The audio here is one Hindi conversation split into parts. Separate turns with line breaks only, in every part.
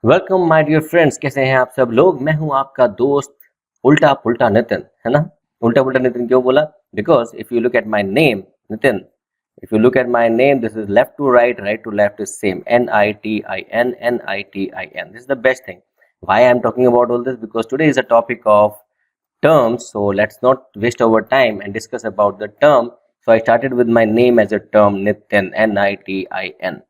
वेलकम माय डियर फ्रेंड्स, कैसे हैं आप सब लोग। मैं हूं आपका दोस्त उल्टा पुल्टा नितिन, है ना। उल्टा पुल्टा नितिन क्यों बोला? Because if you look at my name Nitin, if you look at my name, this is left to right, right to left is same, NITIN, NITIN. This is the best thing. Why I am talking about all this? Because today is a topic of terms, so let's not waste our time and discuss about the term. So I started with my name as a term, Nitin, NITIN.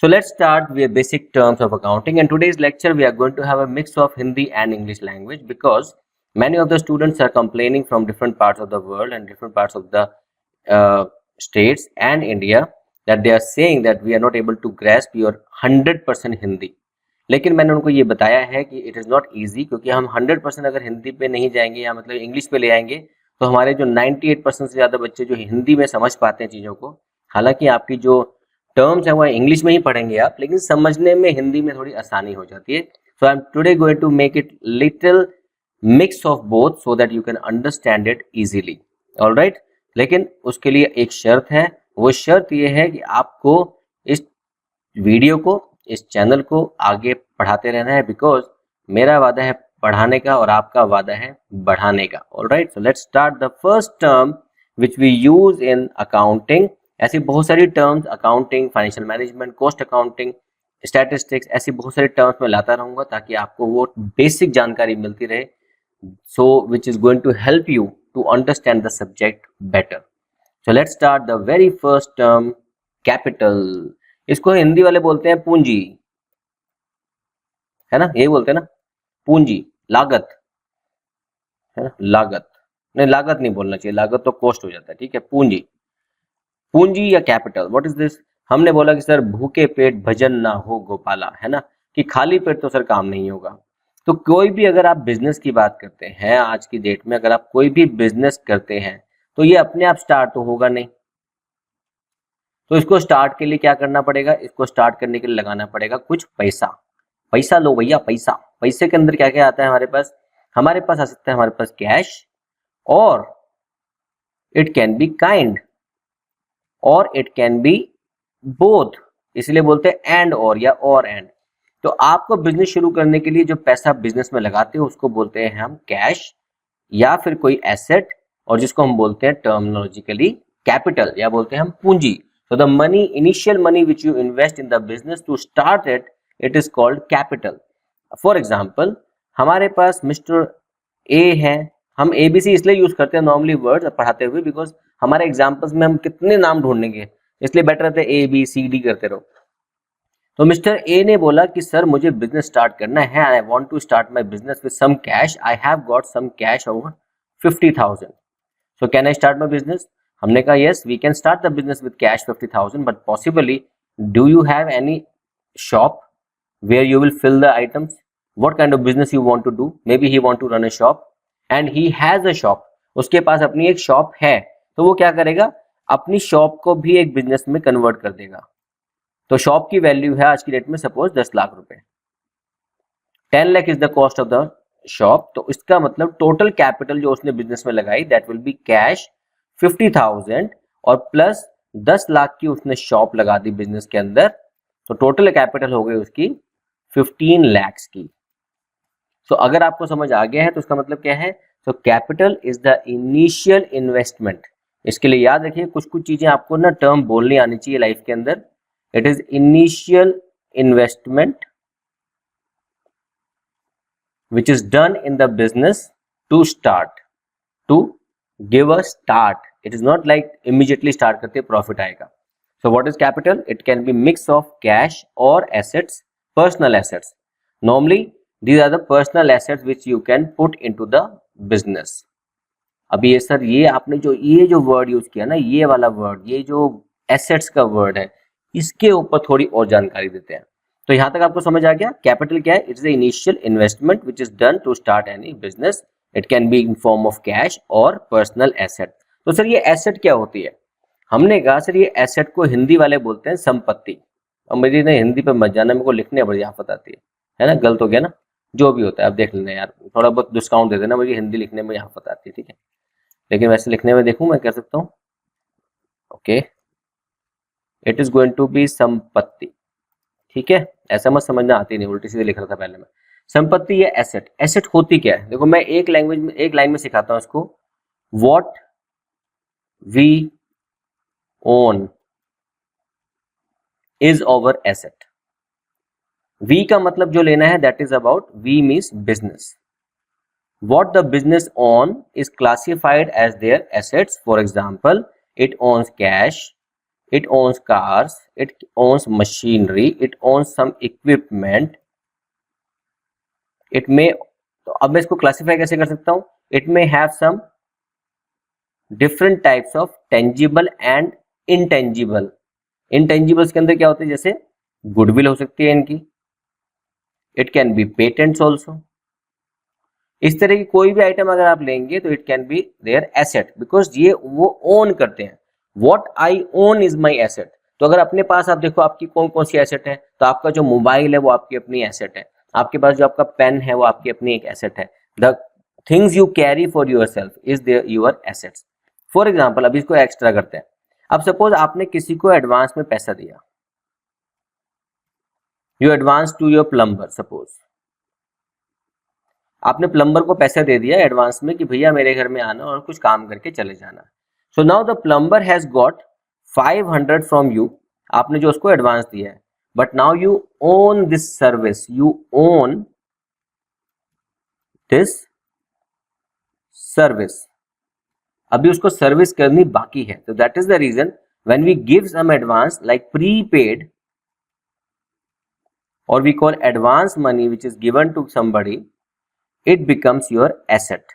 So let's start with basic terms of accounting. In today's lecture, we are going to have a mix of Hindi and English language because many of the students are complaining from different parts of the world and different parts of the states and India that they are saying that we are not able to grasp your 100% Hindi. लेकिन मैंने उनको ये बताया है कि इट इज़ नॉट ईजी, क्योंकि हम 100% अगर हिंदी पे नहीं जाएंगे या मतलब इंग्लिश पे ले आएंगे तो हमारे जो 98% से ज़्यादा बच्चे जो हिंदी में समझ पाते हैं चीज़ों को, हालांकि आपकी जो टर्म्स है वो इंग्लिश में ही पढ़ेंगे आप, लेकिन समझने में हिंदी में थोड़ी आसानी हो जाती है. So I am today going to make it little mix of both so that you can understand it easily. Alright, लेकिन उसके लिए एक शर्त है. वो शर्त ये है कि आपको इस वीडियो को, इस चैनल को आगे पढ़ाते रहना है, बिकॉज मेरा वादा है पढ़ाने का और आपका वादा है बढ़ाने का. Alright, so let's start the first term which we use in accounting. ऐसी बहुत सारी terms, accounting, financial management, cost accounting, statistics, ऐसी बहुत सारी टर्म्स मैं लाता रहूंगा ताकि आपको वो बेसिक जानकारी मिलती रहे, so which is going to help you to understand the subject better. So let's start the very first term, capital. इसको हिंदी वाले बोलते हैं पूंजी, है ना, यही बोलते हैं ना, पूंजी, लागत, है ना, लागत नहीं, लागत नहीं बोलना चाहिए, लागत तो कॉस्ट हो जाता है, ठीक है. पूंजी, पूंजी या कैपिटल, व्हाट इज दिस? हमने बोला कि सर भूखे पेट भजन ना हो गोपाला, है ना, कि खाली पेट तो सर काम नहीं होगा. तो कोई भी अगर आप बिजनेस की बात करते हैं आज की डेट में, अगर आप कोई भी बिजनेस करते हैं तो ये अपने आप स्टार्ट तो होगा नहीं. तो इसको स्टार्ट के लिए क्या करना पड़ेगा? इसको स्टार्ट करने के लिए लगाना पड़ेगा कुछ पैसा. पैसा लो भैया, पैसा. पैसे के अंदर क्या क्या आता है हमारे पास? हमारे पास आ सकता है हमारे पास कैश, और इट कैन बी काइंड, और इट कैन बी बोथ, इसलिए बोलते हैं एंड और, या और एंड. तो आपको बिजनेस शुरू करने के लिए जो पैसा बिजनेस में लगाते हो उसको बोलते हैं हम कैश, या फिर कोई एसेट, और जिसको हम बोलते हैं टर्मिनोलॉजिकली कैपिटल, या बोलते हैं हम पूंजी. So the money, initial money which you invest in the business to start it, it is called capital. For example, हमारे पास मिस्टर ए है. हम ABC इसलिए यूज करते हैं नॉर्मली वर्ड पढ़ाते हुए, बिकॉज हमारे एग्जाम्पल्स में हम कितने नाम ढूंढेंगे, इसलिए बेटर रहता है ABCD करते रहो. तो मिस्टर ए ने बोला कि सर मुझे बिजनेस स्टार्ट करना है, I want to start my business with some cash, I have got some cash over 50,000. So can I start my business? हमने कहा yes, we can start the business with cash 50,000, but possibly do you have any shop where you will fill the items? What kind of business you want to do? Maybe he want to run a shop and he has a shop. उसके पास अपनी एक शॉप है, तो वो क्या करेगा? अपनी शॉप को भी एक बिजनेस में कन्वर्ट कर देगा. तो शॉप की वैल्यू है आज की डेट में सपोज 10 लाख रुपए. 10 lakh is the cost of the shop. तो इसका मतलब टोटल कैपिटल जो उसने बिजनेस में लगाई दैट विल बी कैश 50,000, और प्लस 10 लाख की उसने शॉप लगा दी बिजनेस के अंदर, तो टोटल कैपिटल हो गई उसकी 15 lakhs की. सो अगर आपको समझ आ गया है तो इसका मतलब क्या है? So capital is the initial investment. इसके लिए याद रखिए कुछ कुछ चीजें आपको ना टर्म बोलनी आनी चाहिए लाइफ के अंदर. It is initial investment which is done in the business to start, to give a start. It is not like immediately start करते profit आएगा. So what is capital? It can be mix of cash or assets, personal assets. Normally these are the personal assets which you can put into the business. अभी ये सर ये आपने ये जो वर्ड यूज किया ना, ये वाला वर्ड, ये जो एसेट्स का वर्ड है, इसके ऊपर थोड़ी और जानकारी देते हैं. तो यहां तक आपको समझ आ गया कैपिटल क्या है? It is the initial investment which is done to start any business. It can be in form of cash और पर्सनल एसेट. तो सर ये एसेट क्या होती है? हमने कहा सर ये एसेट को हिंदी वाले बोलते हैं संपत्ति. और मेरी ना हिंदी पे मत जाना, मेरे को लिखने बड़ी आफत आती है ना, गलत हो गया ना, जो भी होता है आप देख लेना यार, थोड़ा बहुत डिस्काउंट दे देना, मुझे हिंदी लिखने में आफत आती है, ठीक है, लेकिन वैसे लिखने में देखूं मैं कर सकता हूँ. Okay, it is going to be संपत्ति, ठीक है, ऐसा मत समझना आती नहीं, उल्टी सीधे लिख रहा था पहले मैं। संपत्ति या एसेट, एसेट होती क्या है, देखो मैं एक लैंग्वेज में, एक लाइन में सिखाता हूं इसको। What we own is our asset. We का मतलब जो लेना है that is about, we means business. What the business own is classified as their assets. For example, it owns cash, it owns cars, it owns machinery, it owns some equipment. It may, तो अब मैं इसको क्लासीफाई कैसे कर सकता हूं? It may have some different types of tangible and intangible. Intangibles के अंदर क्या होते हैं, जैसे गुडविल हो सकती है इनकी, it can be patents also. इस तरह की कोई भी आइटम अगर आप लेंगे तो it can be their asset, because ये वो ओन करते हैं। What I own is my asset. तो अगर अपने पास आप देखो आपकी कौन कौन सी एसेट है, तो आपका जो मोबाइल है वो आपकी अपनी एसेट है, आपके पास जो आपका पेन है वो आपकी अपनी एक एसेट है। The things you carry for yourself is there your assets. For example, अभी इसको एक्स्ट्रा करते हैं। अब सपोज आपने किसी को एडवांस में पैसा दिया, you advance to your plumber, suppose आपने प्लम्बर को पैसा दे दिया एडवांस में कि भैया मेरे घर में आना और कुछ काम करके चले जाना। So now the plumber has got 500 from you, आपने जो उसको एडवांस दिया है, but now you own this service, you own this service. अभी उसको सर्विस करनी बाकी है, तो that is the reason when we give some advance like prepaid, और we call advance money which is given to somebody, it becomes your asset.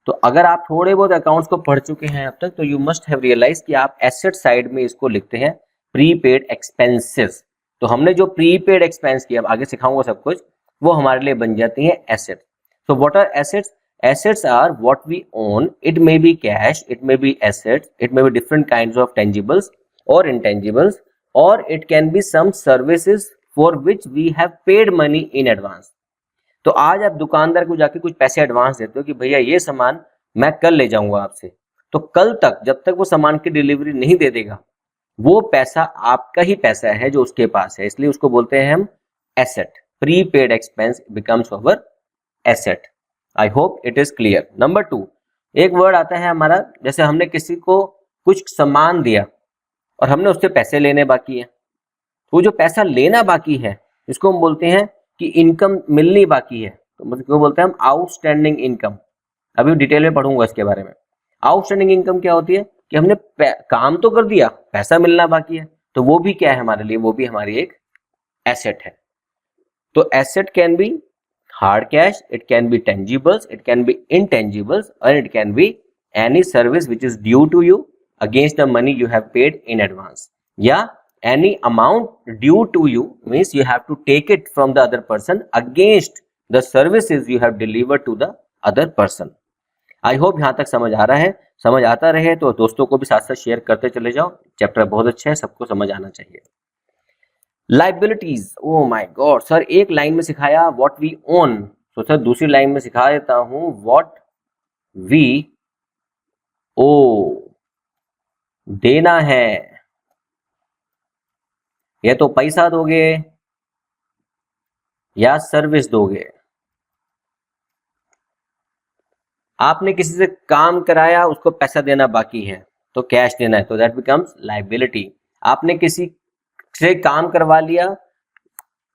तो अगर आप थोड़े बहुत अकाउंट्स को पढ़ चुके हैं अब तक, तो यू मस्ट हैव रियलाइज कि आप एसेट साइड में इसको लिखते हैं प्रीपेड एक्सपेंसेस। तो हमने जो प्रीपेड एक्सपेंस किया, आगे सिखाऊंगा सब कुछ, वो हमारे लिए बन जाती है asset. So what are assets? Assets are what we own. It may be cash, it may be assets, it may be different kinds of tangibles or intangibles, or it can be some services for which we have paid money in advance. तो आज आप दुकानदार को जाके कुछ पैसे एडवांस देते हो कि भैया ये सामान मैं कल ले जाऊंगा आपसे, तो कल तक जब तक वो सामान की डिलीवरी नहीं दे देगा, वो पैसा आपका ही पैसा है जो उसके पास है, इसलिए उसको बोलते हैं हम asset. Prepaid expense becomes our asset. I hope it is clear. Number 2, एक वर्ड आता है हमारा, जैसे हमने किसी को कुछ सामान दिया और हमने उससे पैसे लेने बाकी है, तो जो पैसा लेना बाकी है इसको हम बोलते हैं कि इनकम मिलनी बाकी है, तो मतलब बोलते हैं हम आउटस्टैंडिंग इनकम। अभी डिटेल में पढ़ूंगा इसके बारे में। आउटस्टैंडिंग इनकम क्या होती है कि हमने काम तो कर दिया, पैसा मिलना बाकी है, तो वो भी क्या है हमारे लिए, वो भी हमारी एक एसेट है। तो asset can be hard cash, it can be tangibles, it can be intangibles, or it can be any service which is due to you against the money you have paid in advance. Yeah, any amount due to you means you have to take it from the other person against the services you have delivered to the other person. I hope यहाँ तक समझ आ रहा है। समझ आता रहे तो दोस्तों को भी साथ साथ शेयर करते चले जाओ। चैप्टर बहुत अच्छा है, सबको समझ आना चाहिए। Liabilities, oh my God sir, एक लाइन में सिखाया व्हाट वी ओन, तो सर दूसरी लाइन में सिखा देता हूं व्हाट वी ओ, देना है। या तो पैसा दोगे या सर्विस दोगे। आपने किसी से काम कराया, उसको पैसा देना बाकी है तो कैश देना है, तो दैट बिकम्स लाइबिलिटी। आपने किसी से काम करवा लिया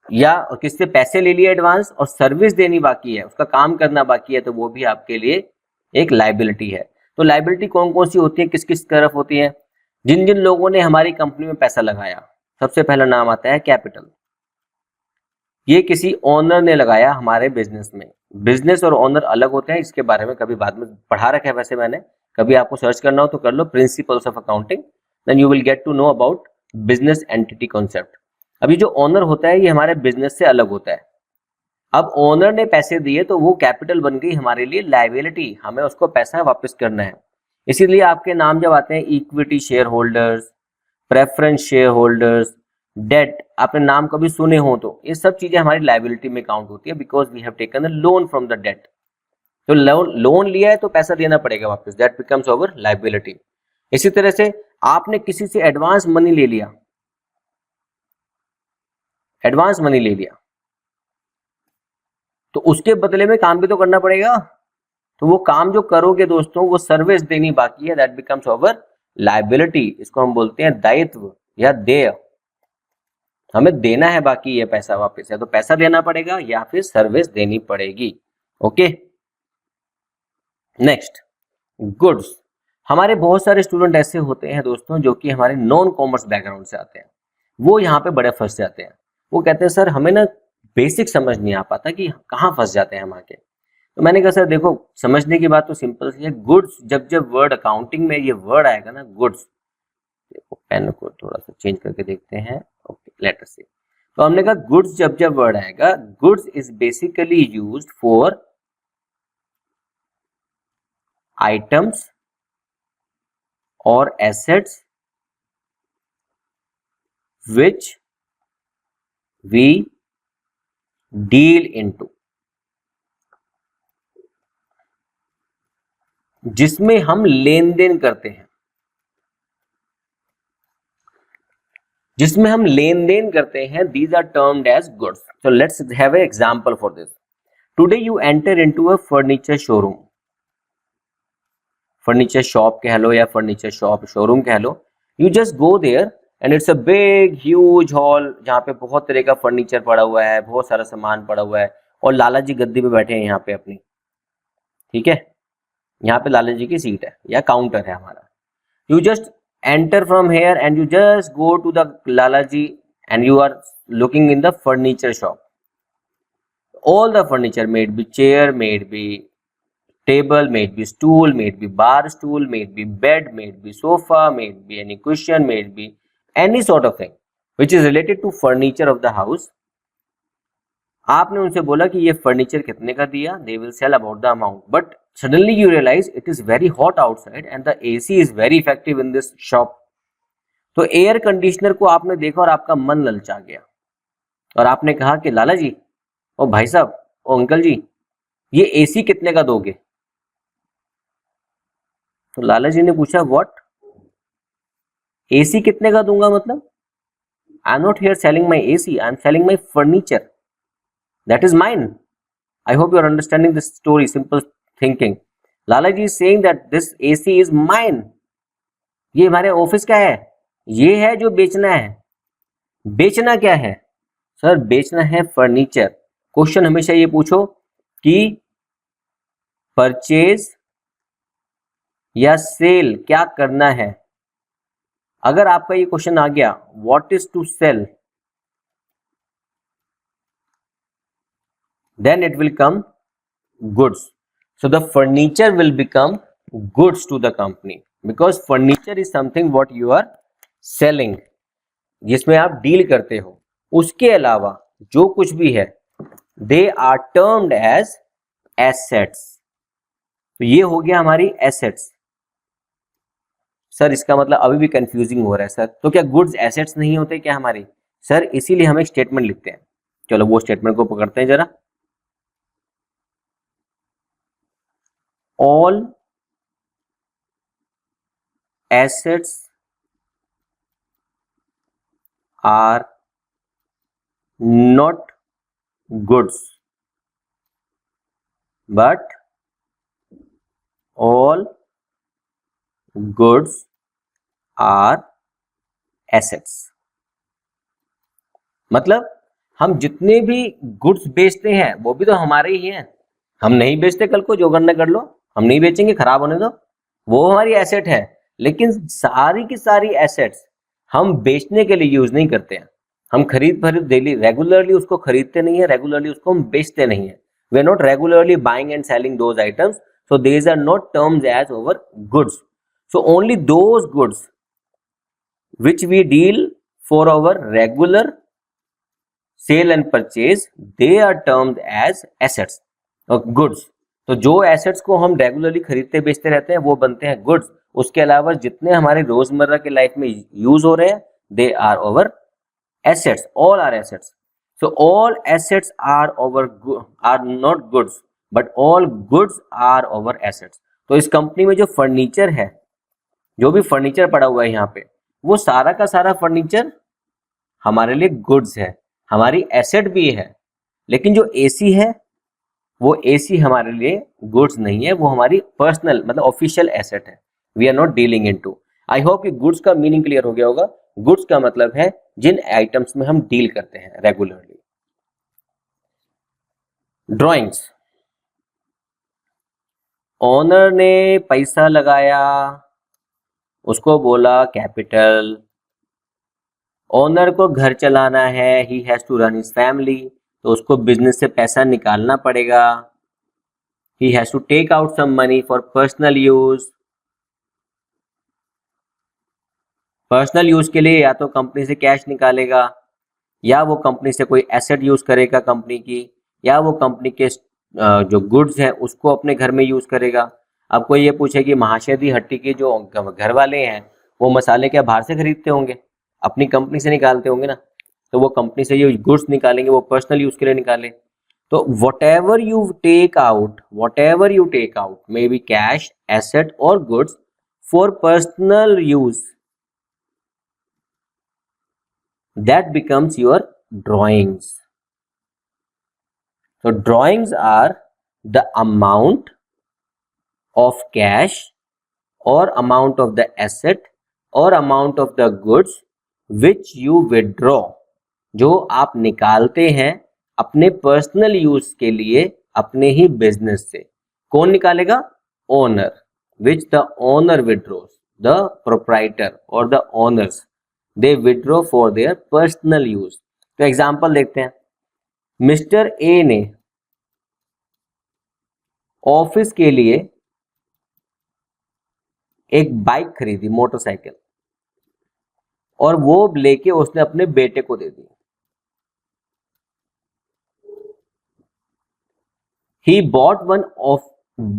या किसी से पैसे ले लिए एडवांस और सर्विस देनी बाकी है, उसका काम करना बाकी है, तो वो भी आपके लिए एक लाइबिलिटी है। तो लाइबिलिटी कौन कौन सी होती है, किस किस तरफ होती है? जिन जिन लोगों ने हमारी कंपनी में पैसा लगाया, सबसे पहला नाम आता है कैपिटल। ये किसी ओनर ने लगाया हमारे बिजनेस में। बिजनेस और ओनर अलग होते हैं, इसके बारे में कभी बाद में पढ़ा रखा है वैसे मैंने, कभी आपको सर्च करना हो तो कर लो, principles of accounting, then you will get to know about business entity concept. अभी जो ओनर होता है ये हमारे बिजनेस से अलग होता है। अब ओनर ने पैसे दिए तो वो कैपिटल बन गई हमारे लिए लायबिलिटी, हमें उसको पैसा वापस करना है। इसीलिए आपके नाम जब आते हैं equity share holders, preference share holders, debt, आपने नाम कभी सुने हो तो ये सब चीजें हमारी लायबिलिटी में काउंट होती है, because we have taken the loan from the debt. तो लोन लिया है तो पैसा देना पड़ेगा वापस, दैट बिकम्स अवर लायबिलिटी। इसी तरह से आपने किसी से एडवांस मनी ले लिया, एडवांस मनी ले लिया, तो उसके बदले में काम भी तो करना पड़ेगा। तो वो काम जो करोगे दोस्तों, वो सर्विस देनी बाकी है, दैट बिकम्स ओवर लायबिलिटी। इसको हम बोलते हैं दायित्व या देय। हमें देना है बाकी ये पैसा वापस, या तो पैसा देना पड़ेगा या फिर सर्विस देनी पड़ेगी। Okay, next goods. हमारे बहुत सारे स्टूडेंट ऐसे होते हैं दोस्तों जो कि हमारे नॉन कॉमर्स बैकग्राउंड से आते हैं, वो यहाँ पे बड़े फंस जाते हैं। वो कहते हैं सर हमें ना बेसिक समझ नहीं आ पाता कि कहाँ फंस जाते हैं हम आके। तो मैंने कहा सर देखो, समझने की बात तो सिंपल सी है। गुड्स, जब वर्ड अकाउंटिंग में ये वर्ड आएगा ना गुड्स, देखो पेन को थोड़ा सा चेंज करके देखते हैं। ओके, लेटर से। तो हमने कहा गुड्स जब वर्ड आएगा, goods is basically used for items और assets which we deal into, जिसमें हम लेन देन करते हैं, जिसमें हम लेन देन करते हैं, these are termed as goods. So let's have an example for this. Today you enter into a furniture showroom, furniture shop कह लो या फर्नीचर शॉप शोरूम कह लो। You just go there and it's a big huge hall जहाँ पे बहुत तरह का फर्नीचर पड़ा हुआ है, बहुत सारा सामान पड़ा हुआ है, और लाला जी गद्दी पे बैठे हैं यहाँ पे अपनी, ठीक है, यहाँ पे लाला जी की सीट है या काउंटर है हमारा। You just enter from here and you just go to the Lala ji and you are looking in the furniture shop. All the furniture, may it be chair, may it be table, may it be stool, may it be bar stool, may it be bed, may it be sofa, may it be any cushion, may it be any sort of thing which is related to furniture of the house. आपने उनसे बोला कि ये फर्नीचर कितने का दिया, they will sell about the amount, but suddenly you realize it is very hot outside and the AC is very effective in this shop. तो एयर कंडीशनर को आपने देखा और आपका मन ललचा गया और आपने कहा कि लाला जी, ओ भाई साहब, ओ अंकल जी, ये एसी कितने का दोगे? तो लाला जी ने पूछा व्हाट, एसी कितने का दूंगा मतलब? I am not here selling my AC, I am selling my furniture, that is mine. I hope you are understanding this story, simple thinking. Lala ji is saying that this AC is mine, ये हमारे ऑफिस का है, ये है जो बेचना है. बेचना क्या है सर? बेचना है फर्नीचर. क्वेश्चन हमेशा ये पूछो कि परचेज या सेल क्या करना है. अगर आपका ये क्वेश्चन आ गया what is to sell, then it will come goods. So the furniture will become goods to the company because furniture is something what you are selling, जिसमें आप डील करते हो. उसके अलावा जो कुछ भी है they are termed as assets. तो ये हो गया हमारी assets. सर इसका मतलब अभी भी कंफ्यूजिंग हो रहा है सर, तो क्या गुड्स एसेट्स नहीं होते क्या हमारी? सर इसीलिए हम एक स्टेटमेंट लिखते हैं. चलो वो स्टेटमेंट को पकड़ते हैं जरा. All assets are not goods, but all goods are assets. मतलब हम जितने भी गुड्स बेचते हैं वो भी तो हमारे ही हैं. हम नहीं बेचते, कल को जो करना कर लो, हम नहीं बेचेंगे, खराब होने दो, वो हमारी एसेट है. लेकिन सारी की सारी एसेट्स हम बेचने के लिए यूज नहीं करते हैं. हम खरीद डेली रेगुलरली उसको खरीदते नहीं है, रेगुलरली उसको हम बेचते नहीं है. We are not regularly buying and selling those items, so these are not terms as our goods. So only those goods which we deal for our regular sale and purchase, they are termed as assets और गुड्स. तो जो एसेट्स को हम रेगुलरली खरीदते बेचते रहते हैं वो बनते हैं गुड्स. उसके अलावा जितने हमारे रोजमर्रा के लाइफ में यूज हो रहे हैं they are our assets. All are assets. So all assets are not goods but all goods are our assets. तो इस कंपनी में जो फर्नीचर है, जो भी फर्नीचर पड़ा हुआ है यहाँ पे, वो सारा का सारा फर्नीचर हमारे लिए गुड्स है. हमारी एसेट भी है, लेकिन जो एसी है वो एसी हमारे लिए गुड्स नहीं है, वो हमारी पर्सनल मतलब ऑफिशियल एसेट है। We are not dealing into. I hope कि गुड्स का मीनिंग क्लियर हो गया होगा। गुड्स का मतलब है जिन आइटम्स में हम डील करते हैं रेगुलरली। ड्राइंग्स, ओनर ने पैसा लगाया, उसको बोला कैपिटल। ओनर को घर चलाना है, he has to run his family, तो उसको बिजनेस से पैसा निकालना पड़ेगा। He has to take out some money for personal use. Personal use के लिए या तो कंपनी से कैश निकालेगा, या वो कंपनी से कोई एसेट यूज करेगा कंपनी की, या वो कंपनी के जो गुड्स हैं उसको अपने घर में यूज करेगा। अब कोई ये पूछे कि महाशयदी हट्टी के जो घर वाले हैं वो मसाले क्या बाहर से खरीदते होंगे? अपनी कंपनी से निकालते होंगे ना, तो वो कंपनी से ये गुड्स निकालेंगे, वो पर्सनल यूज के लिए निकाले। तो whatever you take out may be cash, asset or goods for personal use, that becomes your drawings. So drawings are the amount of cash or amount of the asset or amount of the goods which you withdraw, जो आप निकालते हैं अपने पर्सनल यूज के लिए अपने ही बिजनेस से। कौन निकालेगा? Owner. Which the owner withdraws, the proprietor और the owners, they withdraw for their personal use. तो एग्जांपल देखते हैं। मिस्टर ए ने ऑफिस के लिए एक बाइक खरीदी, मोटरसाइकिल, और वो लेके उसने अपने बेटे को दे दी। He bought one of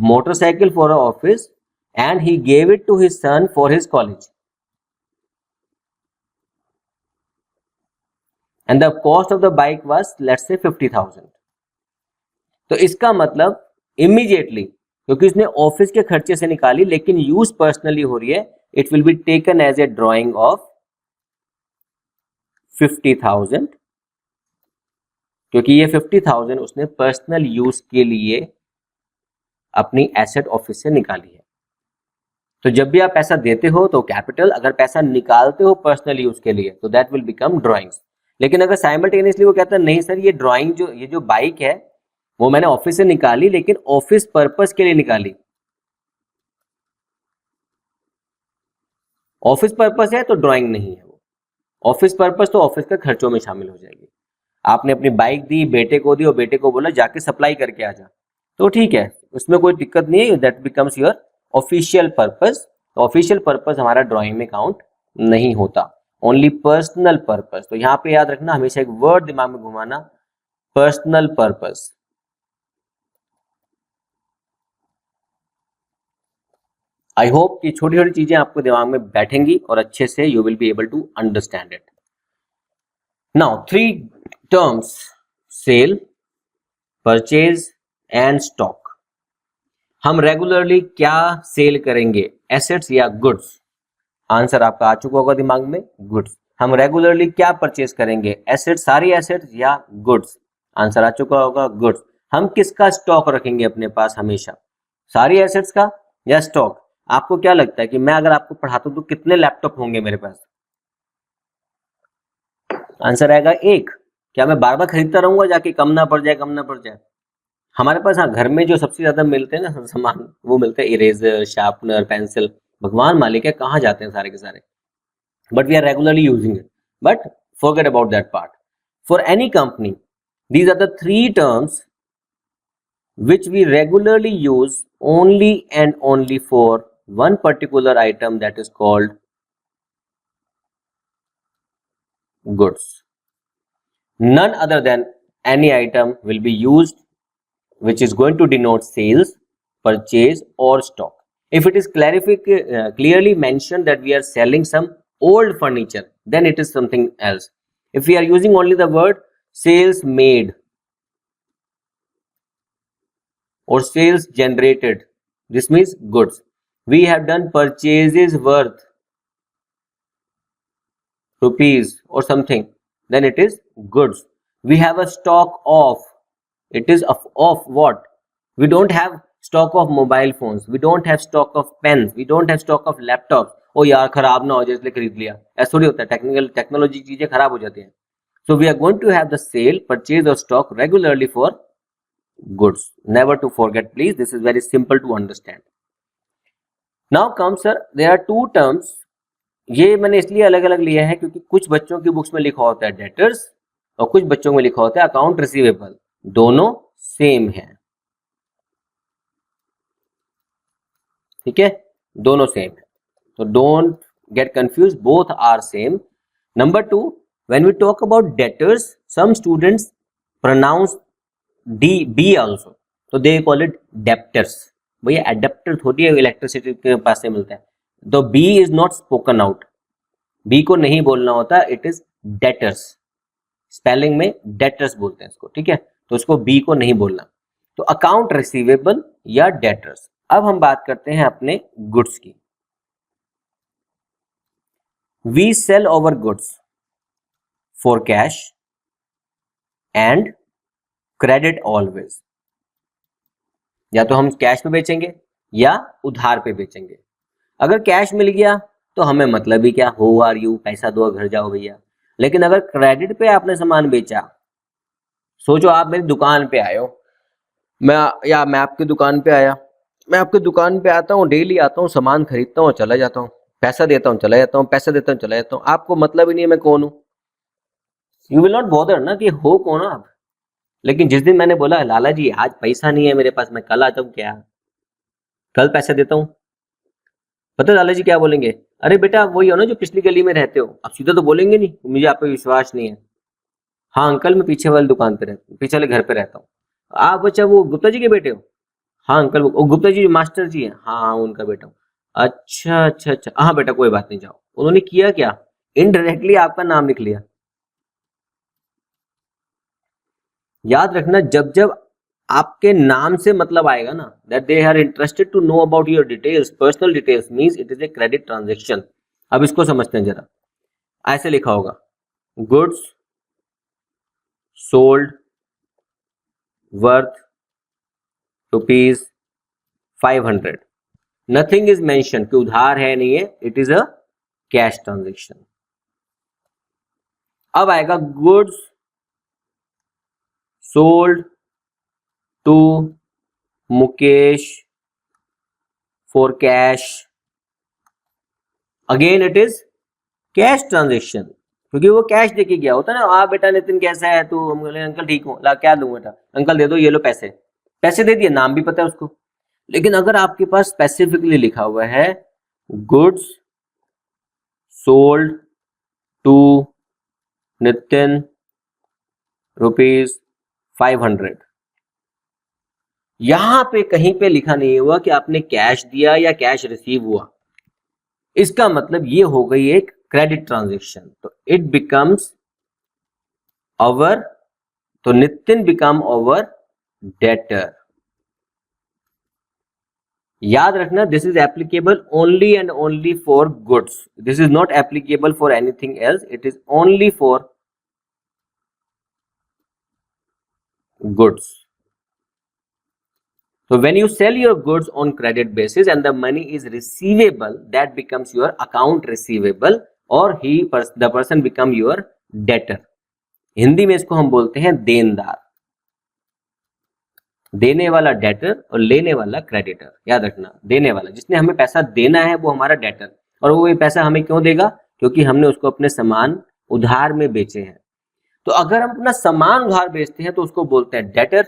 motorcycle for an office and he gave it to his son for his college. And the cost of the bike was, let's say, 50,000. तो इसका मतलब immediately, क्योंकि उसने ऑफिस के खर्चे से निकाली लेकिन यूज पर्सनली हो रही है, it will be taken as a drawing of 50,000, क्योंकि ये 50,000 उसने पर्सनल यूज के लिए अपनी एसेट ऑफिस से निकाली है। तो जब भी आप पैसा देते हो तो कैपिटल, अगर पैसा निकालते हो पर्सनल यूज के लिए तो दैट विल बिकम ड्राइंग्स। लेकिन अगर साइमल्टेनियसली वो कहता है नहीं सर, ये ड्राइंग जो बाइक है वो मैंने ऑफिस से निकाली लेकिन ऑफिस पर्पस के लिए निकाली, ऑफिस पर्पस है तो ड्राइंग नहीं है वो। ऑफिस पर्पस तो ऑफिस के खर्चों में शामिल हो जाएगी। आपने अपनी बाइक दी, बेटे को दी और बेटे को बोला जाके सप्लाई करके आ जा, तो ठीक है, उसमें कोई दिक्कत नहीं है, that becomes your official purpose. तो ऑफिशियल पर्पस हमारा ड्राइंग में काउंट नहीं होता, ओनली पर्सनल पर्पस। तो यहाँ पे याद रखना, हमेशा एक वर्ड दिमाग में घुमाना, पर्सनल पर्पस। आई होप कि छोटी छोटी चीजें आपको दिमाग में बैठेंगी और अच्छे से you will be able to understand it. Now 3 terms, sale, purchase and stock. हम रेगुलरली क्या सेल करेंगे, एसेट्स या गुड्स? आंसर आपका आ चुका होगा दिमाग में, गुड्स। हम रेगुलरली क्या परचेज करेंगे, एसेट्स, सारी एसेट्स या गुड्स? आंसर आ चुका होगा, गुड्स। हम किसका स्टॉक रखेंगे अपने पास हमेशा, सारी एसेट्स का या स्टॉक? आपको क्या लगता है कि मैं अगर आपको पढ़ाता हूं तो कितने लैपटॉप होंगे मेरे पास? आंसर आएगा 1। क्या मैं बार बार खरीदता रहूंगा जाके, कम ना पड़ जाए, कम ना पड़ जाए? हमारे पास हाँ, घर में जो सबसे ज्यादा मिलते हैं ना सामान, वो मिलते हैं इरेजर, शार्पनर, पेंसिल। भगवान मालिक है कहाँ जाते हैं सारे के सारे, but we are regularly using it. But forget about that part. For any company, these are the 3 terms which we regularly use only and only for one particular item, that is called goods. None other than any item will be used which is going to denote sales, purchase or stock. If it is clearly mentioned that we are selling some old furniture, then it is something else. If we are using only the word sales made or sales generated, this means goods. We have done purchases worth rupees or something, then it is goods. We have a stock of, it is of what? We don't have stock of mobile phones, we don't have stock of pens, we don't have stock of laptops. ओ यार खराब ना हो जाए इसलिए खरीद लिया, ऐसा थोड़ी होता है, टेक्नोलॉजी चीजें खराब हो जाती हैं. So we are going to have the sale, purchase or stock regularly for goods. Never to forget please, this is very simple to understand. Now come sir, there are two terms. ये मैंने इसलिए अलग अलग लिया है क्योंकि कुछ बच्चों की बुक्स में लिखा होता है डेटर्स और कुछ बच्चों में लिखा होता है अकाउंट रिसीवेबल. दोनों सेम है, ठीक है, दोनों सेम है. तो don't get confuse, both are same. Number two, when we talk about debtors, some students pronounce b also, तो they call it debtors. भैया एडेप्टर थोड़ी है, इलेक्ट्रिसिटी के पास से मिलता है. तो b is not spoken out, b को नहीं बोलना होता, it is debtors. स्पेलिंग में debtors बोलते हैं इसको, ठीक है, तो इसको b को नहीं बोलना. तो अकाउंट रिसीवेबल या डेटर्स. अब हम बात करते हैं अपने गुड्स की. We sell our goods for cash and credit always. या तो हम कैश पे बेचेंगे या उधार पे बेचेंगे. अगर कैश मिल गया तो हमें मतलब ही क्या, हो आर यू, पैसा दो घर जाओ भैया. लेकिन अगर क्रेडिट पे आपने सामान बेचा, सोचो आप मेरी दुकान पे आए हो, मैं आपकी दुकान पे आया, मैं आपकी दुकान पे आता हूँ, डेली आता हूँ, सामान खरीदता हूँ, चला जाता हूँ, पैसा देता हूँ, चला जाता हूँ, पैसा देता हूँ, चला जाता हूँ. आपको मतलब ही नहीं है मैं कौन हूँ. यू विल नॉट बॉदर ना कि हो कौन आप. लेकिन जिस दिन मैंने बोला लाला जी आज पैसा नहीं है मेरे पास, मैं कल आता हूँ, क्या कल पैसा देता हूँ, पता लाला जी क्या बोलेंगे, अरे बेटा वही हो ना जो पिछली गली में रहते हो. अब सीधा तो बोलेंगे नहीं, मुझे आप पे विश्वास नहीं है. हाँ अंकल मैं पीछे वाली दुकान पे रहता हूँ, पीछे वाले घर पे रहता हूँ. आप बच्चा वो गुप्ता जी के बेटे हो? हाँ अंकल वो गुप्ता जी मास्टर जी हैं. हाँ उनका बेटा हूँ. अच्छा अच्छा अच्छा, हाँ बेटा कोई बात नहीं जाओ. उन्होंने किया क्या, इनडायरेक्टली आपका नाम लिख लिया. याद रखना जब जब आपके नाम से मतलब आएगा ना, that they are interested to know about your details, personal details, means it is a credit transaction. अब इसको समझते हैं जरा. ऐसे लिखा होगा, goods sold worth ₹500. Nothing is mention कि उधार है नहीं है, it is a cash transaction. अब आएगा goods sold to Mukesh for cash. Again it is cash transaction क्योंकि वो कैश देके गया होता है ना. आ बेटा नितिन कैसा है तू, हम बोले अंकल ठीक हूँ, ला क्या दूं बेटा, अंकल दे दो ये लो पैसे. पैसे दे दिए, नाम भी पता है उसको. लेकिन अगर आपके पास स्पेसिफिकली लिखा हुआ है गुड्स सोल्ड टू नितिन ₹500, यहां पे कहीं पे लिखा नहीं हुआ कि आपने कैश दिया या कैश रिसीव हुआ, इसका मतलब ये हो गई एक क्रेडिट ट्रांजैक्शन. तो इट बिकम्स अवर, तो नितिन बिकम अवर डेटर. याद रखना this is applicable only and only for goods, this is not applicable for anything else, it is only for goods. So when you sell your goods on credit basis and the money is receivable, that becomes your account receivable or the person become your debtor. Hindi में इसको हम बोलते हैं देनदार. देने वाला डेटर और लेने वाला क्रेडिटर. याद रखना देने वाला जिसने हमें पैसा देना है वो हमारा डेटर, और वो ये पैसा हमें क्यों देगा, क्योंकि हमने उसको अपने सामान उधार में बेचे हैं. तो अगर हम अपना सामान उधार बेचते हैं तो उसको बोलते हैं डेटर,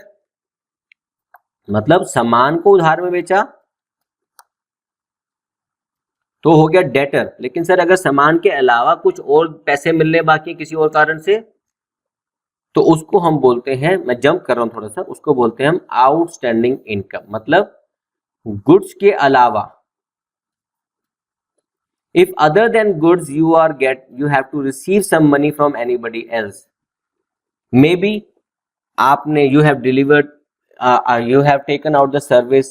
मतलब सामान को उधार में बेचा तो हो गया डेटर. लेकिन सर अगर सामान के अलावा कुछ और पैसे मिलने बाकी किसी और कारण से, तो उसको हम बोलते हैं, मैं जंप कर रहा हूं थोड़ा सा, उसको बोलते हैं हम आउटस्टैंडिंग इनकम. मतलब गुड्स के अलावा, if other than goods you have to receive some money from anybody else. Maybe आपने you have delivered, you have taken out the service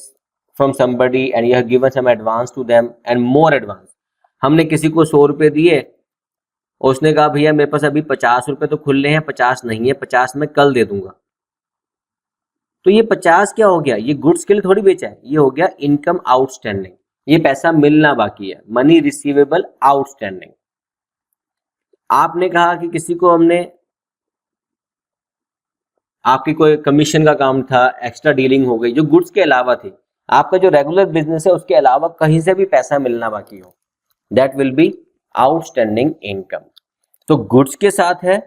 from somebody and you have given some advance to them and more advance. हमने किसी को 100 रुपए दिए उसने कहा भैया मेरे पास अभी 50 रुपए तो खुले हैं, 50 नहीं है, 50 मैं कल दे दूंगा। तो ये 50 क्या हो गया, ये गुड्स के लिए थोड़ी बेचा है, ये हो गया इनकम आउटस्टैंडिंग, ये पैसा मिलना बाकी है, मनी रिसीवेबल आउटस्टैंडिंग। आपने कहा कि किसी को हमने, आपकी कोई कमीशन का काम था, एक्स्ट्रा डीलिंग हो गई जो गुड्स के अलावा थी, आपका जो रेगुलर बिजनेस है उसके अलावा कहीं से भी पैसा मिलना बाकी हो, that will be outstanding income. तो गुड्स के साथ है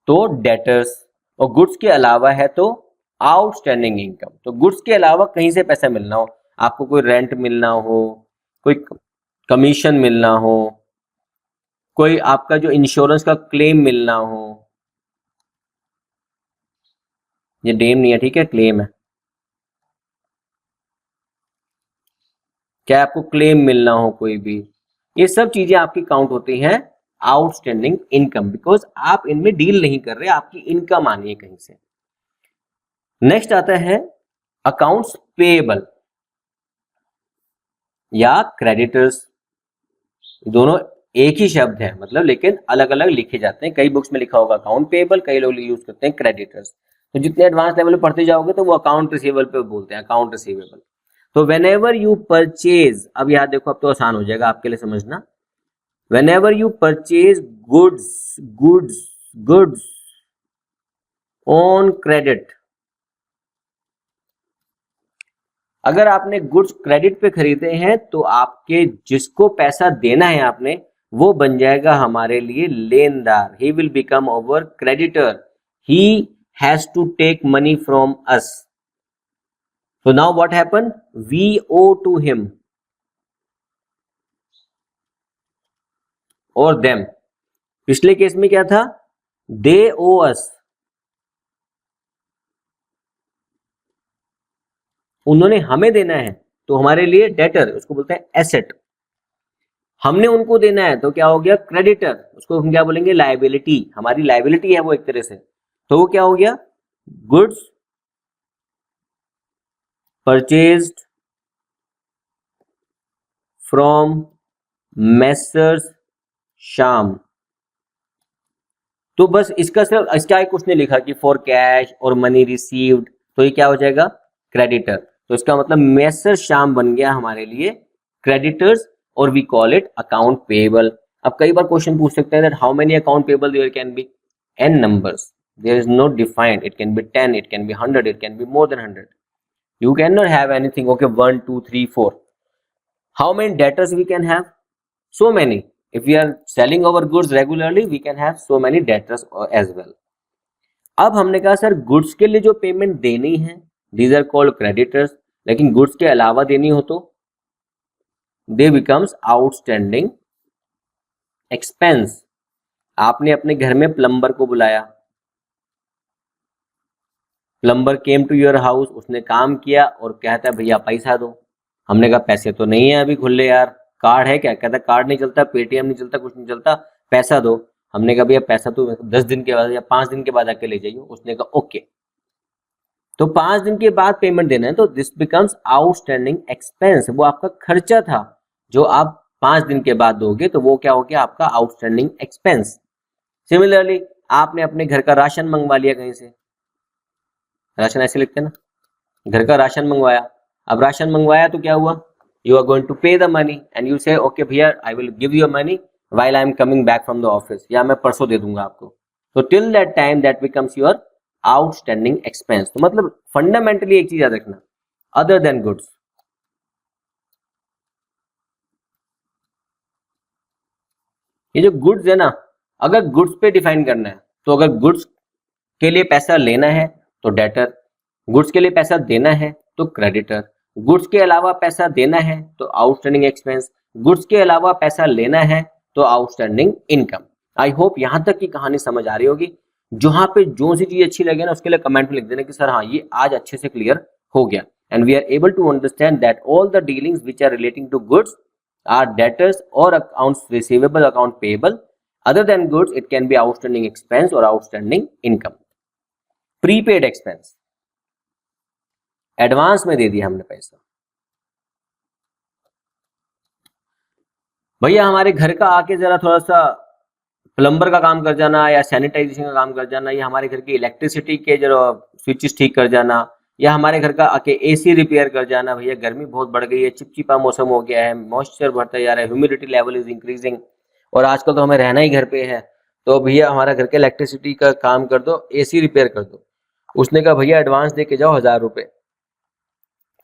तो डेटर्स, और गुड्स के अलावा है तो आउटस्टैंडिंग इनकम। तो गुड्स के अलावा कहीं से पैसा मिलना हो, आपको कोई रेंट मिलना हो, कोई कमीशन मिलना हो, कोई आपका जो इंश्योरेंस का क्लेम मिलना हो, ये डेम नहीं है ठीक है, क्लेम है, क्या आपको क्लेम मिलना हो कोई भी, ये सब चीजें आपकी काउंट होती हैं आउटस्टैंडिंग इनकम, बिकॉज आप इनमें डील नहीं कर रहे, आपकी इनकम आनी है कहीं से। नेक्स्ट आता है अकाउंट्स पेएबल या क्रेडिटर्स, दोनों एक ही शब्द है मतलब, लेकिन अलग अलग लिखे जाते हैं। कई बुक्स में लिखा होगा अकाउंट पेएबल, कई लोग यूज करते हैं क्रेडिटर्स। तो जितने एडवांस लेवल पे पढ़ते जाओगे तो वो अकाउंट रिसीवेबल पे बोलते हैं, अकाउंट रिसीवेबल। तो वेनेवर यू परचेज, अब याद देखो अब तो आसान हो जाएगा आपके लिए समझना, whenever you purchase goods on credit, अगर आपने गुड्स क्रेडिट पे खरीदे हैं तो आपके जिसको पैसा देना है आपने, वो बन जाएगा हमारे लिए लेनदार, he will become our creditor, he has to take money from us. So now what happened? We owe to him or them. पिछले केस में क्या था? They owe us. उन्होंने हमें देना है तो हमारे लिए डेटर, उसको बोलते हैं एसेट। हमने उनको देना है तो क्या हो गया? क्रेडिटर, उसको हम क्या बोलेंगे? लायबिलिटी, हमारी लायबिलिटी है वो एक तरह से। तो वो क्या हो गया? Goods purchased from messrs Shyam. तो बस इसका सिर्फ इसका कुछ नहीं लिखा कि फॉर कैश और मनी रिसीव्ड, तो ये क्या हो जाएगा? क्रेडिटर। तो इसका मतलब मेसर श्याम बन गया हमारे लिए क्रेडिटर्स और we call it account payable. अब कई बार क्वेश्चन पूछ सकते हैं that how many account payable there can be, n numbers, there is no defined, it can be 10, it can be 100, it can be more than 100, you cannot have anything okay 1 2 3 4. How many debtors we can have? So many. If we are selling our goods regularly, we can have so many debtors as well. अब हमने कहा सर गुड्स के लिए जो पेमेंट देनी है these are called creditors, लेकिन गुड्स के अलावा देनी हो तो they becomes outstanding expense. आपने अपने घर में प्लम्बर को बुलाया, plumber came to your house, उसने काम किया और कहता है भैया पैसा दो। हमने कहा पैसे तो नहीं है अभी खुले यार, कार्ड है क्या? कहता कार्ड नहीं चलता, पेटीएम नहीं चलता, कुछ नहीं चलता, पैसा दो। हमने कहा भैया पैसा तो 10 दिन के बाद या 5 दिन के बाद आके ले जाइए। उसने कहा ओके, तो 5 दिन के बाद पेमेंट देना है, तो दिस बिकम्स आउटस्टैंडिंग एक्सपेंस, वो आपका खर्चा था जो आप 5 दिन के बाद दोगे, तो वो क्या हो गया? आपका आउटस्टैंडिंग एक्सपेंस। सिमिलरली आपने अपने घर का राशन मंगवा लिया कहीं से, राशन ऐसे लिखते हैं ना, घर का राशन मंगवाया। अब राशन मंगवाया तो क्या हुआ? यू आर गोइंग टू पे द मनी एंड यू से ओके भैया I will give you money while I am coming back from the office, या मैं परसों दे दूंगा आपको। तो till that time that becomes your outstanding expense. तो मतलब फंडामेंटली एक चीज याद रखना, अदर देन गुड्स, ये जो गुड्स है ना, अगर गुड्स पे डिफाइन करना है तो अगर गुड्स के लिए पैसा लेना है तो डेटर, गुड्स के लिए पैसा देना है तो क्रेडिटर, गुड्स के अलावा पैसा देना है तो आउटस्टैंडिंग एक्सपेंस, गुड्स के अलावा पैसा लेना है तो आउटस्टैंडिंग इनकम। आई होप यहां तक की कहानी समझ आ रही होगी। जहां पे जो सी चीज अच्छी लगे ना उसके लिए कमेंट में लिख देना कि सर हाँ ये आज अच्छे से क्लियर हो गया। And we are able to understand that all the dealings which are relating to goods are debtors or accounts receivable, account payable. Other than goods, it can be outstanding expense or outstanding income. Prepaid expense, advance में दे दिया हमने पैसा। भैया हमारे घर का आके जरा थोड़ा सा प्लम्बर का काम कर जाना या सैनिटाइजेशन का काम कर जाना या हमारे घर की इलेक्ट्रिसिटी के जो स्विचेस ठीक कर जाना या हमारे घर का आके एसी रिपेयर कर जाना। भैया गर्मी बहुत बढ़ गई है, चिपचिपा मौसम हो गया है, मॉइस्चर बढ़ता जा रहा है, ह्यूमिडिटी लेवल इज इंक्रीजिंग और आजकल तो हमें रहना ही घर पे है, तो भैया हमारा घर के इलेक्ट्रिसिटी का काम कर दो, एसी रिपेयर कर दो। उसने कहा भैया एडवांस दे के जाओ 1000 रुपये।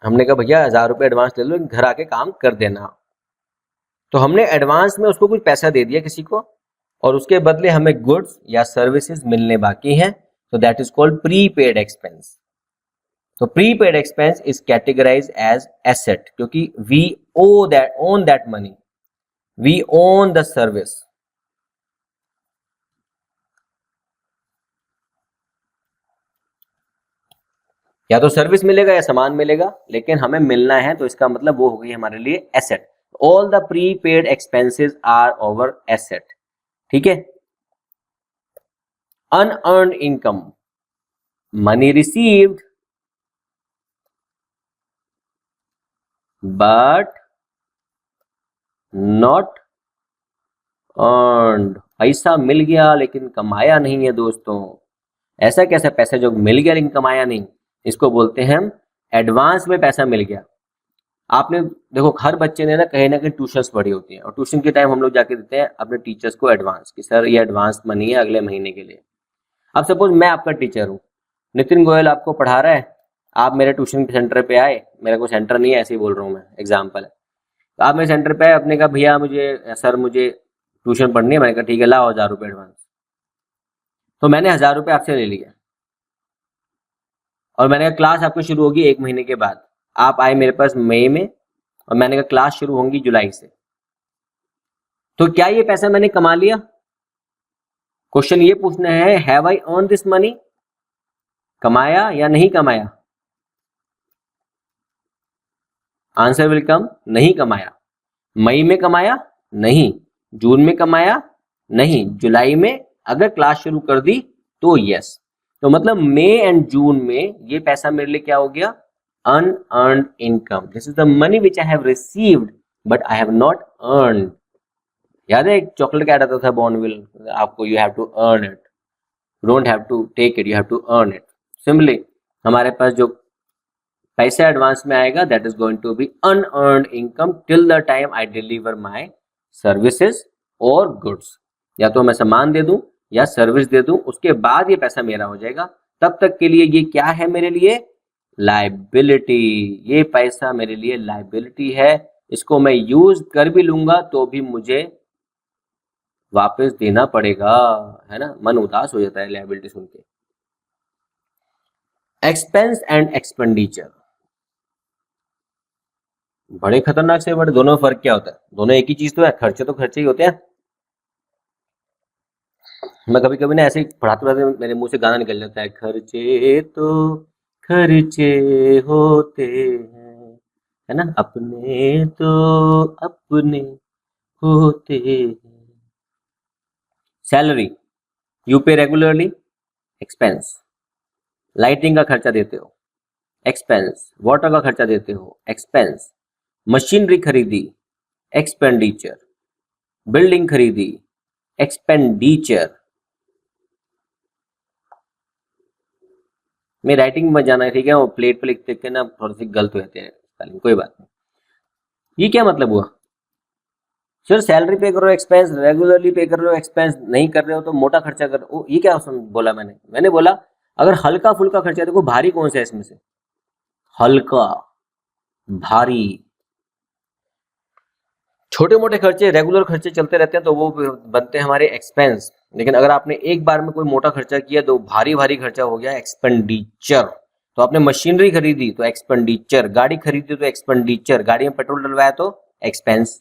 हमने कहा भैया 1000 रुपये एडवांस ले लो, घर आके काम कर देना। तो हमने एडवांस में उसको कुछ पैसा दे दिया किसी को और उसके बदले हमें गुड्स या सर्विसेज मिलने बाकी हैं, तो that is called prepaid expense. तो prepaid expense is categorise as asset क्योंकि we own that money, we own the service. या तो सर्विस मिलेगा या सामान मिलेगा, लेकिन हमें मिलना है, तो इसका मतलब वो हो गई हमारे लिए asset. All the prepaid expenses are our asset. ठीक है। Unearned income, money received but not earned. पैसा मिल गया लेकिन कमाया नहीं है दोस्तों। ऐसा कैसा पैसा जो मिल गया लेकिन कमाया नहीं, इसको बोलते हैं हम एडवांस में पैसा मिल गया। आपने देखो हर बच्चे ने ना कहीं ट्यूशंस पढ़ी होती हैं और ट्यूशन के टाइम हम लोग जाके देते हैं अपने टीचर्स को एडवांस कि सर ये एडवांस मनी है अगले महीने के लिए। अब सपोज मैं आपका टीचर हूँ, नितिन गोयल आपको पढ़ा रहा है, आप मेरे ट्यूशन सेंटर पे आए, मेरा कोई सेंटर नहीं है ऐसे ही बोल रहा हूँ मैं, एग्जाम्पल है। तो आप मेरे सेंटर पे आए, अपने कहा भैया मुझे ट्यूशन पढ़नी है। मैंने कहा ठीक है लाओ 1000 रुपये एडवांस। तो मैंने 1000 रुपये आपसे ले लिया और मैंने कहा क्लास आपकी शुरू होगी 1 महीने के बाद। आप आए मेरे पास मई में और मैंने कहा क्लास शुरू होंगी जुलाई से। तो क्या ये पैसा मैंने कमा लिया? क्वेश्चन ये पूछना है, have I earn this money? कमाया या नहीं कमाया? आंसर विल कम, नहीं कमाया। मई में कमाया? नहीं। जून में कमाया? नहीं। जुलाई में अगर क्लास शुरू कर दी तो यस। तो मतलब मई एंड जून में ये पैसा मेरे लिए क्या हो गया? Unearned income. This is the money which I have received but I have not earned. याद है एक चॉकलेट क्या आता था बॉर्नविल, आपको you have to earn it, don't have to take it, you have to earn it. Simply हमारे पास जो पैसा एडवांस में आएगा that is going to be unearned income till the time I deliver my services और गुड्स। या तो मैं सामान दे दूं या सर्विस दे दूं, उसके बाद ये पैसा मेरा हो जाएगा। तब तक के लिए ये क्या है मेरे लिए? लायबिलिटी। ये पैसा मेरे लिए लायबिलिटी है, इसको मैं यूज कर भी लूंगा तो भी मुझे वापस देना पड़ेगा, है ना। मन उदास हो जाता है लायबिलिटी सुन के। एक्सपेंस एंड एक्सपेंडिचर बड़े खतरनाक से बड़े, दोनों में फर्क क्या होता है? दोनों एक ही चीज तो है, खर्चे तो खर्चे ही होते हैं। मैं कभी कभी ना ऐसे ही पढ़ाते पढ़ाते मेरे मुंह से गाना निकल जाता है, खर्चे तो खर्चे होते हैं, है ना, अपने तो अपने होते हैं। सैलरी यू पे रेगुलरली, एक्सपेंस। लाइटिंग का खर्चा देते हो, एक्सपेंस। वाटर का खर्चा देते हो, एक्सपेंस। मशीनरी खरीदी, एक्सपेंडिचर। बिल्डिंग खरीदी, एक्सपेंडिचर। मैं राइटिंग में जाना है, ठीक है, वो प्लेट पे लिखते के ना थोड़ी सी गलत हो जाते हैं, कोई बात नहीं। ये क्या मतलब हुआ? सर सैलरी पे कर रहे हो एक्सपेंस, रेगुलरली पे कर रहे हो एक्सपेंस, नहीं कर रहे हो तो मोटा खर्चा कर रहे हो। ये क्या बोला मैंने बोला अगर हल्का फुल्का खर्चा, देखो भारी कौन सा है इसमें से? हल्का, भारी। छोटे मोटे खर्चे रेगुलर खर्चे चलते रहते हैं तो वो बनते हैं हमारे एक्सपेंस। लेकिन अगर आपने एक बार में कोई मोटा खर्चा किया तो भारी भारी खर्चा हो गया एक्सपेंडिचर। तो आपने मशीनरी खरीदी तो एक्सपेंडिचर, गाड़ी खरीदी तो एक्सपेंडिचर, गाड़ी में पेट्रोल डलवाया तो एक्सपेंस।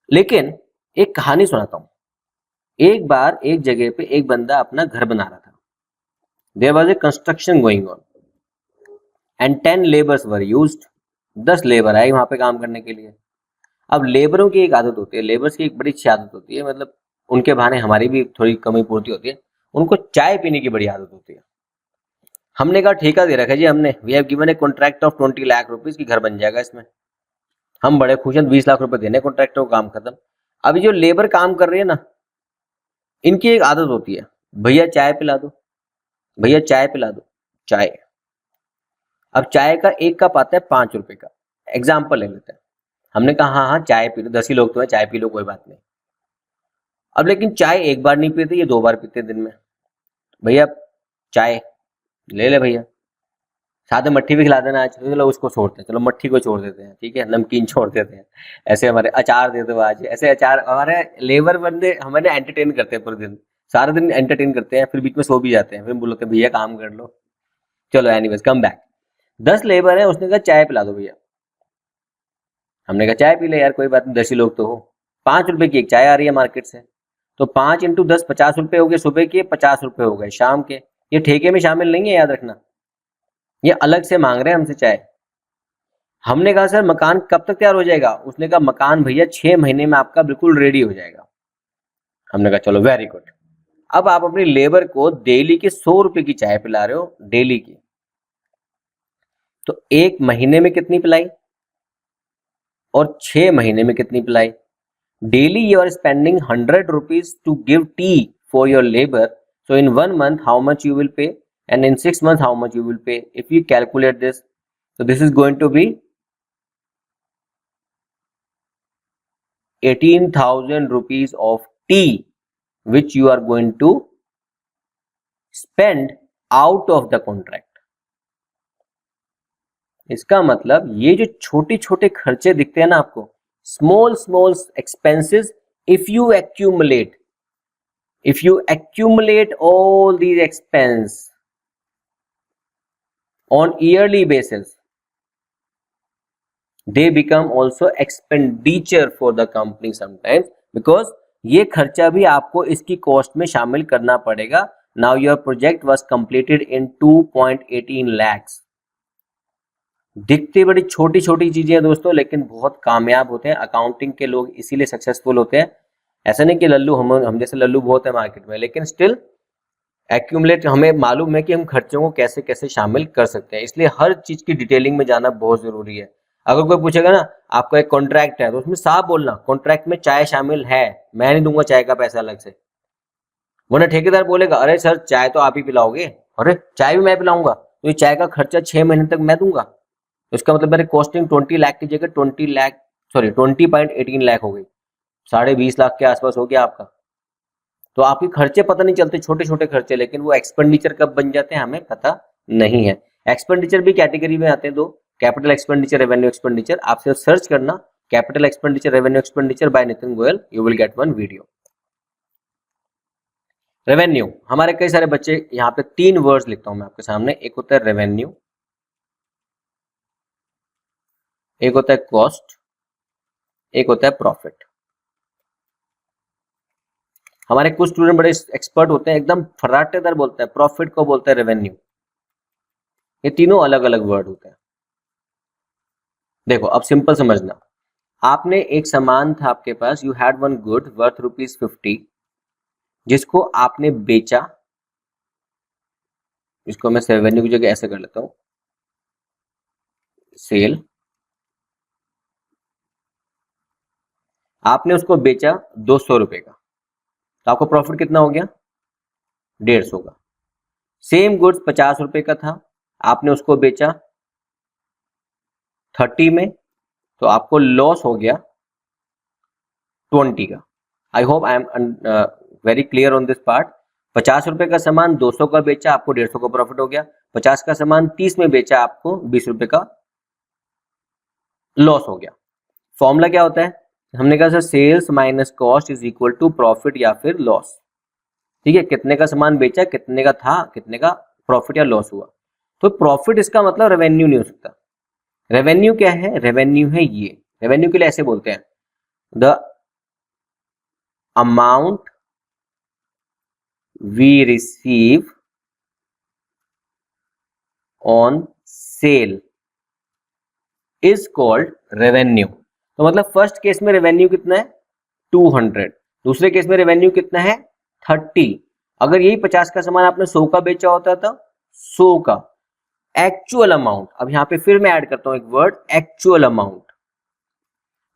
लेकिन एक कहानी सुनाता हूं। एक बार एक जगह पे एक बंदा अपना घर बना रहा था। There was a construction going on and 10 labours were used. 10 labour आए वहां पे काम करने के लिए। अब लेबरों की एक आदत होती है, लेबर्स की एक बड़ी अच्छी आदत होती है, मतलब उनके बहाने हमारी भी थोड़ी कमी पूर्ति होती है। उनको चाय पीने की बड़ी आदत होती है। हमने कहा ठेका दे रखा है जी, हमने we have given a contract of 20 lakh rupees की घर बन जाएगा इसमें। हम बड़े खुश हैं, 20 लाख रुपए देने कॉन्ट्रैक्टर को, काम खत्म। अभी जो लेबर काम कर रही है ना, इनकी एक आदत होती है, भैया चाय पिला दो, भैया चाय पिला दो, चाय। अब चाय का एक कप आता है 5 रुपए का, एग्जाम्पल ले लेते हैं। हमने कहा हाँ हाँ चाय पी लो, 10 ही लोग तो है, चाय पी लो कोई बात नहीं। अब लेकिन चाय एक बार नहीं पीते, ये 2 बार पीते दिन में। भैया चाय ले ले भैया, साथ में मट्ठी भी खिला देना आज, चलो उसको छोड़ते हैं, चलो मट्ठी को छोड़ देते हैं, ठीक है, नमकीन छोड़ देते हैं, ऐसे हमारे अचार दे दो आज, ऐसे अचार। हमारे लेबर बंदे हमें एंटरटेन करते हैं पूरे दिन, सारा दिन एंटरटेन करते हैं, फिर बीच में सो भी जाते हैं, फिर बोलते हैं भैया काम कर लो। चलो एनीवेज कम बैक। 10 लेबर है, उसने कहा चाय पिला दो भैया। हमने कहा चाय पी ले यार कोई बात नहीं, 10 ही लोग तो हो। 5 रुपए की एक चाय आ रही है मार्केट से, तो 5 इंटू 10 50 रुपए हो गए सुबह के, 50 रुपए हो गए शाम के। ये ठेके में शामिल नहीं है, याद रखना, ये अलग से मांग रहे हैं हमसे चाय। हमने कहा सर मकान कब तक तैयार हो जाएगा? उसने कहा मकान भैया 6 महीने में आपका बिल्कुल रेडी हो जाएगा। हमने कहा चलो वेरी गुड। अब आप अपनी लेबर को डेली की 100 रुपए की चाय पिला रहे हो, डेली की, तो 1 महीने में कितनी पिलाई और 6 महीने में कितनी पिलाई? Daily you are spending 100 rupees to give tea for your labour, so in 1 month how much you will pay, and in 6 months how much you will pay? If you calculate this, so this is going to be 18,000 rupees of tea which you are going to spend out of the contract. इसका मतलब ये जो छोटे छोटे खर्चे दिखते हैं ना आपको, small small expenses, if you accumulate all these expense on yearly basis, they become also expenditure for the company sometimes, because ये खर्चा भी आपको इसकी कॉस्ट में शामिल करना पड़ेगा। Now your project was completed in 2.18 lakhs। दिखती बड़ी छोटी छोटी चीजें हैं दोस्तों, लेकिन बहुत कामयाब होते हैं। अकाउंटिंग के लोग इसीलिए सक्सेसफुल होते हैं। ऐसा नहीं कि लल्लू, हम जैसे लल्लू बहुत है मार्केट में, लेकिन स्टिल एक्यूमुलेट, हमें मालूम है कि हम खर्चों को कैसे कैसे शामिल कर सकते हैं। इसलिए हर चीज की डिटेलिंग में जाना बहुत जरूरी है। अगर कोई पूछेगा ना आपका एक कॉन्ट्रैक्ट है, तो उसमें साफ बोलना कॉन्ट्रैक्ट में चाय शामिल है, मैं नहीं दूंगा चाय का पैसा अलग से। वरना ठेकेदार बोलेगा अरे सर चाय तो आप ही पिलाओगे, अरे चाय भी मैं पिलाऊंगा, तो ये चाय का खर्चा 6 महीने तक मैं दूंगा। इसका मतलब मेरे कॉस्टिंग 20 लाख की जगह 20.18 लाख हो गई, 20.5 लाख के आसपास हो गया आपका। तो आपके खर्चे पता नहीं चलते, छोटे छोटे खर्चे, लेकिन वो एक्सपेंडिचर कब बन जाते हैं हमें पता नहीं है। एक्सपेंडिचर भी कैटेगरी में आते हैं दो, कैपिटल एक्सपेंडिचर, रेवेन्यू एक्सपेंडिचर। आप सिर्फ सर्च करना capital expenditure, revenue expenditure bye Nitin Goyal, you will get one video. Revenue, हमारे कई सारे बच्चे, यहाँ पे 3 वर्ड्स लिखता हूं मैं आपके सामने। एक होता है रेवेन्यू, एक होता है कॉस्ट, एक होता है प्रॉफिट। हमारे कुछ स्टूडेंट बड़े एक्सपर्ट होते हैं, एकदम फर्राटेदार बोलते हैं, प्रॉफिट को बोलते हैं रेवेन्यू। ये तीनों अलग अलग वर्ड होते हैं। देखो अब सिंपल समझना, आपने एक सामान था आपके पास, you had one good worth ₹50, जिसको आपने बेचा। इसको मैं रेवेन्यू की जगह ऐसे कर लेता हूं, सेल। आपने उसको बेचा 200 रुपए का, तो आपका प्रॉफिट कितना हो गया? 150 का। सेम गुड्स 50 रुपए का था, आपने उसको बेचा 30 में, तो आपको लॉस हो गया 20 का। I hope I am very clear on this part. 50 रुपए का सामान 200 का बेचा, आपको 150 का प्रॉफिट हो गया। 50 का सामान 30 में बेचा, आपको 20 रुपए का लॉस हो गया। फॉर्मूला क्या होता है? हमने कहा sir sales minus cost is equal to profit या फिर लॉस। ठीक है, कितने का सामान बेचा, कितने का था, कितने का प्रॉफिट या लॉस हुआ। तो प्रॉफिट इसका मतलब रेवेन्यू नहीं हो सकता। रेवेन्यू क्या है? रेवेन्यू है ये, रेवेन्यू के लिए ऐसे बोलते हैं, the amount we receive on sale is called revenue. तो मतलब फर्स्ट केस में रेवेन्यू कितना है? 200। दूसरे केस में रेवेन्यू कितना है? 30। अगर यही 50 का सामान आपने 100 का बेचा होता था, 100 का एक्चुअल अमाउंट, अब यहां पे फिर मैं ऐड करता हूं एक word, actual amount.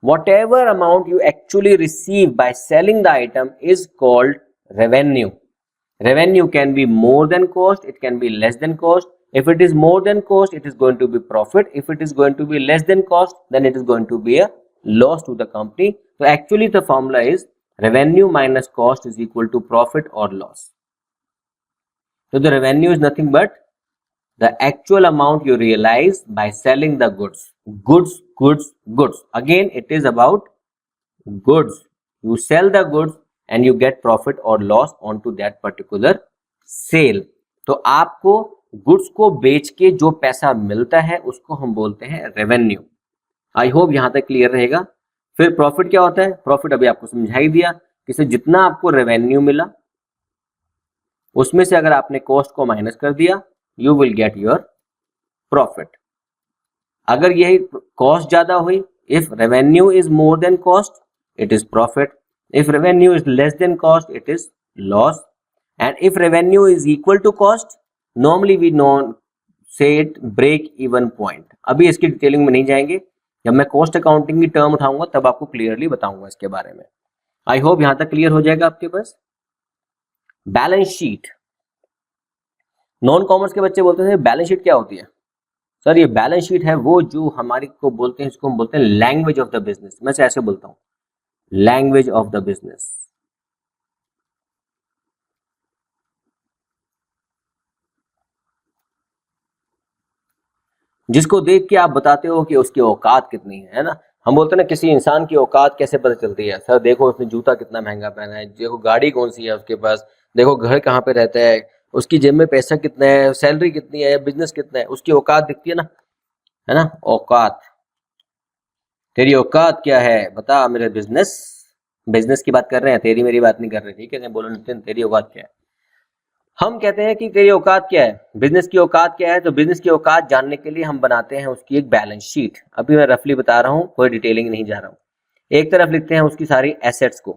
Whatever amount you actually receive by selling the item is called revenue. Revenue can be more than cost, it can be less than cost. If it is more than cost, it is going to be profit. If it is going to be less than cost, then it is going to be a loss to the company. So actually the formula is revenue minus cost is equal to profit or loss. So the revenue is nothing but the actual amount you realize by selling the goods. Goods, goods, goods. Again, it is about goods. You sell the goods and you get profit or loss onto that particular sale. तो आपको गुड्स को बेच के जो पैसा मिलता है उसको हम बोलते हैं रेवेन्यू. आई होप यहां तक क्लियर रहेगा. फिर प्रॉफिट क्या होता है? प्रॉफिट अभी आपको समझा ही दिया कि जितना आपको रेवेन्यू मिला उसमें से अगर आपने कॉस्ट को माइनस कर दिया you will get your profit. अगर यही कॉस्ट ज्यादा हुई, if revenue is more than cost it is profit. If revenue is less than cost, it is loss. And if revenue is equal to cost, normally we know say it break even point. अभी इसकी डिटेलिंग में नहीं जाएंगे. जब मैं कॉस्ट अकाउंटिंग की टर्म उठाऊंगा तब आपको क्लियरली बताऊंगा इसके बारे में. आई होप यहां तक क्लियर हो जाएगा आपके पास. Balance sheet. नॉन कॉमर्स के बच्चे बोलते हैं बैलेंस शीट क्या होती है? सर ये बैलेंस शीट है वो जो हमारी को बोलते हैं, इसको हम बोलते हैं लैंग्वेज ऑफ द बिजनेस. मैं ऐसे बोलता हूं लैंग्वेज ऑफ द बिजनेस. जिसको देख के आप बताते हो कि उसकी औकात कितनी है ना. हम बोलते हैं ना किसी इंसान की औकात कैसे पता चलती है? सर देखो उसने जूता कितना महंगा पहना है, देखो गाड़ी कौन सी है उसके पास, देखो घर कहाँ पे रहता है, उसकी जेब में पैसा कितना है, सैलरी कितनी है, बिजनेस कितना है, उसकी औकात दिखती है ना. औकात, तेरी औकात क्या है बता मेरे बिजनेस की बात कर रहे हैं, तेरी मेरी बात नहीं कर रहे. ठीक है, बोलो नितिन तेरी औकात क्या है? हम कहते हैं कि तेरी औकात क्या है, बिजनेस की औकात क्या है. तो बिजनेस की औकात जानने के लिए हम बनाते हैं उसकी एक बैलेंस शीट. अभी मैं रफली बता रहा हूं, कोई डिटेलिंग नहीं जा रहा हूं. एक तरफ लिखते हैं उसकी सारी एसेट्स को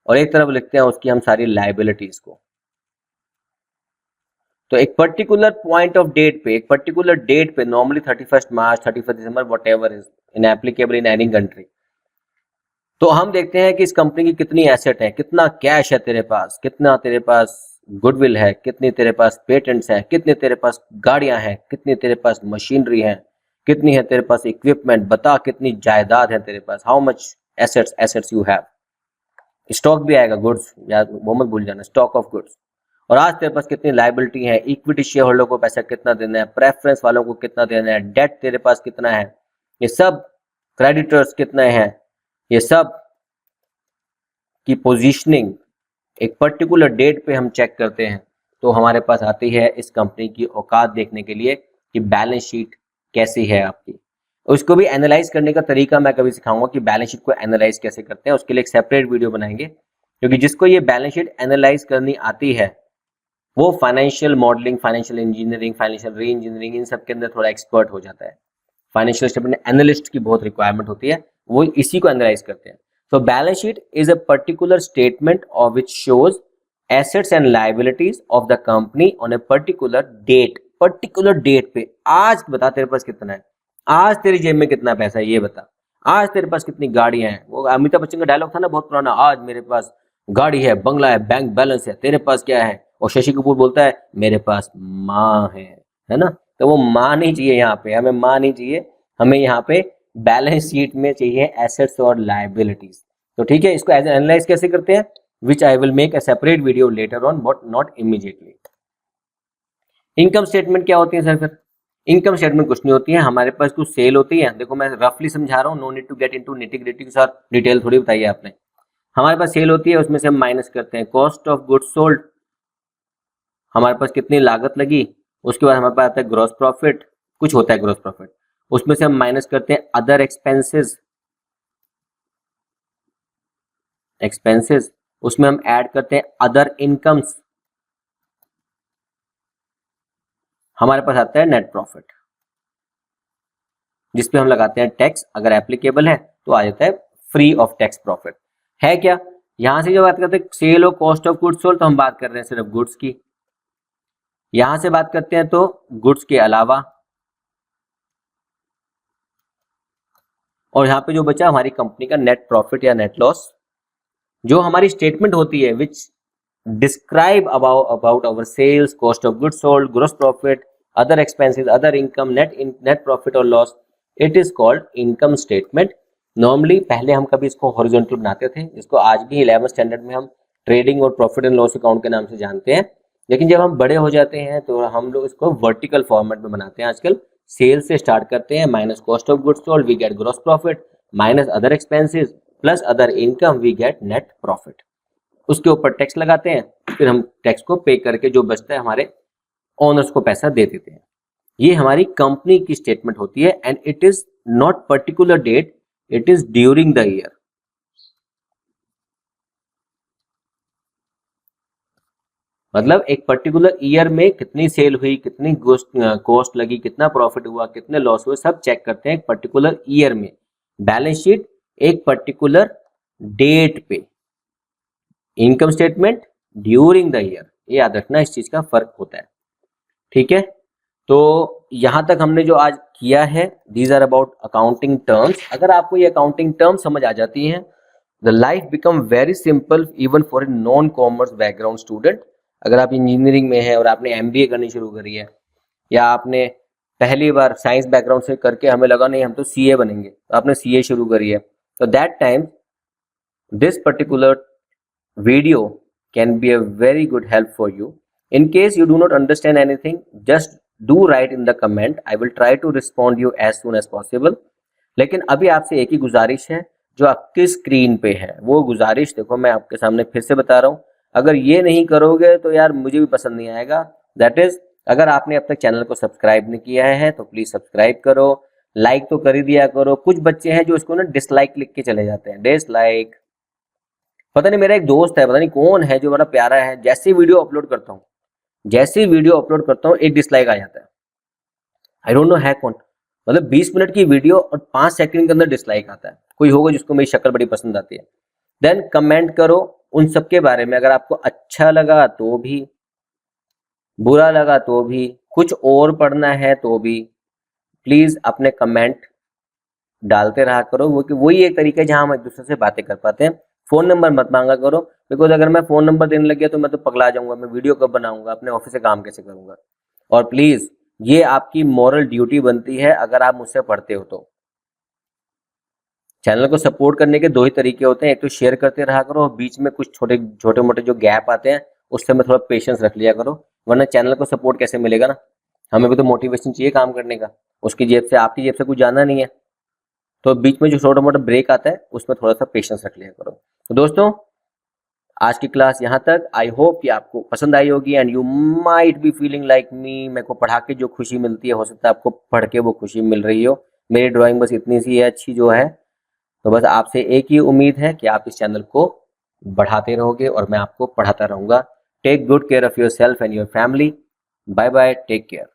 और एक तरफ लिखते हैं उसकी हम सारी लायबिलिटीज को. तो एक पर्टिकुलर पॉइंट ऑफ डेट पे, एक पर्टिकुलर डेट पे, normally 31 March, 31 December, what ever is in applicable in any country, तो हम देखते हैं कि इस कंपनी की कितनी एसेट है, कितना कैश है तेरे पास, कितना तेरे पास गुडविल है, कितनी तेरे पास पेटेंट्स है, कितने तेरे पास गाड़ियां हैं, कितनी तेरे पास मशीनरी है, कितनी है तेरे पास इक्विपमेंट, बता कितनी जायदाद है तेरे पास, how much assets you have. Stock भी आएगा गुड्स, यार वो मत भूल जाना, स्टॉक ऑफ गुड्स. और आज तेरे पास कितनी लायबिलिटी है, इक्विटी शेयर होल्डर को पैसा कितना देना है, प्रेफरेंस वालों को कितना देना है, डेट तेरे पास कितना है, ये सब क्रेडिटर्स कितने हैं, ये सब की पोजीशनिंग एक पर्टिकुलर डेट पे हम चेक करते हैं. तो हमारे पास आती है इस कंपनी की औकात देखने के लिए कि बैलेंस शीट कैसी है आपकी. उसको भी एनालाइज करने का तरीका मैं कभी सिखाऊंगा कि बैलेंस शीट को एनालाइज कैसे करते हैं. उसके लिए एक सेपरेट वीडियो बनाएंगे, क्योंकि जिसको ये बैलेंस शीट एनालाइज करनी आती है वो financial modelling, financial engineering, financial re engineering, इन सब के अंदर थोड़ा एक्सपर्ट हो जाता है. फाइनेंशियल स्टेटमेंट एनालिस्ट की बहुत रिक्वायरमेंट होती है, वो इसी को एनालाइज करते हैं. So balance sheet is a particular statement of which shows assets and liabilities of the company on a particular date. Particular date पे आज बता तेरे पास कितना है, आज तेरी जेब में कितना पैसा है ये बता, आज तेरे पास कितनी गाड़ियां हैं. वो अमिताभ बच्चन का डायलॉग था ना बहुत पुराना, आज मेरे पास गाड़ी है, बंगला है, बैंक बैलेंस है, तेरे पास क्या है. और शशि कपूर बोलता है मेरे पास माँ है ना. तो वो माँ नहीं चाहिए यहाँ पे, हमें माँ नहीं चाहिए, हमें यहाँ पे बैलेंस शीट में चाहिए एसेट्स और लायबिलिटीज. तो ठीक है, इसको एनालाइज कैसे करते हैं, which I will make a separate video later on, but not immediately. Income statement क्या होती है सर? फिर इनकम स्टेटमेंट कुछ नहीं होती है, हमारे पास कुछ सेल होती है. देखो मैं रफली समझा रहा हूँ, no need to get into nitty gritty. Sir detail थोड़ी बताइए आपने. हमारे पास सेल होती है, उसमें से हम माइनस करते हैं कॉस्ट ऑफ गुड्स सोल्ड, हमारे पास कितनी लागत लगी. उसके बाद हमारे पास आता है ग्रॉस प्रॉफिट, कुछ होता है ग्रॉस प्रॉफिट, उसमें से हम माइनस करते हैं अदर एक्सपेंसेस, उसमें हम ऐड करते हैं अदर इनकम्स, हमारे पास आता है नेट प्रॉफिट, जिसपे हम लगाते हैं टैक्स. अगर एप्लीकेबल है तो आ जाता है फ्री ऑफ टैक्स प्रॉफिट. है क्या, यहां से जो बात करते हैं सेल और कॉस्ट ऑफ गुड्स सोल्ड, तो हम बात कर रहे हैं सिर्फ गुड्स की. यहां से बात करते हैं तो गुड्स के अलावा, और यहाँ पे जो बचा हमारी कंपनी का नेट प्रॉफिट या नेट लॉस, जो हमारी स्टेटमेंट होती है which describe about our sales, cost of goods sold, gross profit, other expenses, other income, net profit और loss, it is called income statement. Normally पहले हम कभी इसको हॉरिजॉन्टल बनाते थे, इसको आज भी 11th स्टैंडर्ड में हम ट्रेडिंग और प्रॉफिट एंड लॉस अकाउंट के नाम से जानते हैं, लेकिन जब हम बड़े हो जाते हैं तो हम लोग इसको वर्टिकल फॉर्मेट में बनाते हैं। आजकल सेल्स से स्टार्ट करते हैं, minus cost of goods sold we get gross profit, minus other expenses plus other income we get net profit. उसके ऊपर टैक्स लगाते हैं, फिर हम टैक्स को पे करके जो बचता है हमारे ओनर्स को पैसा दे देते हैं। ये हमारी कंपनी की स्टेटमेंट होती है and it is not particular date, it is during the year. मतलब एक पर्टिकुलर ईयर में कितनी सेल हुई, कितनी कॉस्ट लगी, कितना प्रॉफिट हुआ, कितने लॉस हुए, सब चेक करते हैं एक पर्टिकुलर ईयर में। बैलेंस शीट एक पर्टिकुलर डेट पे, income statement during the year. ये याद रखना, इस चीज का फर्क होता है, ठीक है। तो यहां तक हमने जो आज किया है, these are about accounting terms. अगर आपको ये अकाउंटिंग टर्म्स समझ आ जाती हैं, the life become very simple even for a non commerce background student. अगर आप इंजीनियरिंग में हैं और आपने एमबीए करनी शुरू करी है, या आपने पहली बार साइंस बैकग्राउंड से करके हमें लगा नहीं हम तो सीए बनेंगे, तो आपने सीए शुरू करी है, तो that time this particular video can be a very good help for you. In case you do not understand anything, just do write in the comment. I will try to respond you as soon as possible. लेकिन अभी आपसे एक ही गुजारिश है जो आपकी स्क्रीन पे है, वो गुजारिश देखो मैं आपके सामने फिर से बता रहा हूँ। अगर ये नहीं करोगे तो यार मुझे भी पसंद नहीं आएगा। दैट इज, अगर आपने अब तक चैनल को सब्सक्राइब नहीं किया है तो प्लीज सब्सक्राइब करो, लाइक तो कर ही दिया करो। कुछ बच्चे हैं जो इसको ना डिसलाइक लिख के चले जाते हैं, डिसलाइक। पता नहीं, मेरा एक दोस्त है, पता नहीं कौन है, जो बड़ा प्यारा है, जैसे वीडियो अपलोड करता हूँ, एक डिसलाइक आ जाता है। आई डोंट नो है कौन। मतलब 20 मिनट की वीडियो और 5 सेकंड के अंदर डिसलाइक आता है। कोई होगा जिसको मेरी शक्ल बड़ी पसंद आती है। देन कमेंट करो उन सब के बारे में। अगर आपको अच्छा लगा तो भी, बुरा लगा तो भी, कुछ और पढ़ना है तो भी, प्लीज अपने कमेंट डालते रहा करो। वो वही एक तरीका है जहां हम एक दूसरे से बातें कर पाते हैं। फोन नंबर मत मांगा करो, बिकॉज अगर मैं फोन नंबर देने लग गया तो मैं तो पगला जाऊंगा। मैं वीडियो कब बनाऊंगा, अपने ऑफिस से काम कैसे करूंगा। और प्लीज, ये आपकी मॉरल ड्यूटी बनती है अगर आप मुझसे पढ़ते हो तो। चैनल को सपोर्ट करने के 2 ही तरीके होते हैं, एक तो शेयर करते रहा करो, और बीच में कुछ छोटे मोटे जो गैप आते हैं उससे मैं थोड़ा पेशेंस रख लिया करो, वरना चैनल को सपोर्ट कैसे मिलेगा ना। हमें भी तो मोटिवेशन चाहिए काम करने का, उसकी जेब से, आपकी जेब से कुछ जाना नहीं है। तो बीच में जो छोटा मोटा ब्रेक आता है उसमें थोड़ा सा पेशेंस रख लिया करो। तो दोस्तों, आज की क्लास यहाँ तक। आई होप कि आपको पसंद आई होगी and you might be feeling like me. मेरे को पढ़ा के जो खुशी मिलती है, हो सकता है आपको पढ़ के वो खुशी मिल रही हो। मेरी ड्राइंग बस इतनी सी है अच्छी जो है। तो बस आपसे एक ही उम्मीद है कि आप इस चैनल को बढ़ाते रहोगे और मैं आपको पढ़ाता रहूंगा। Take good care of yourself and your family. Bye bye, take care.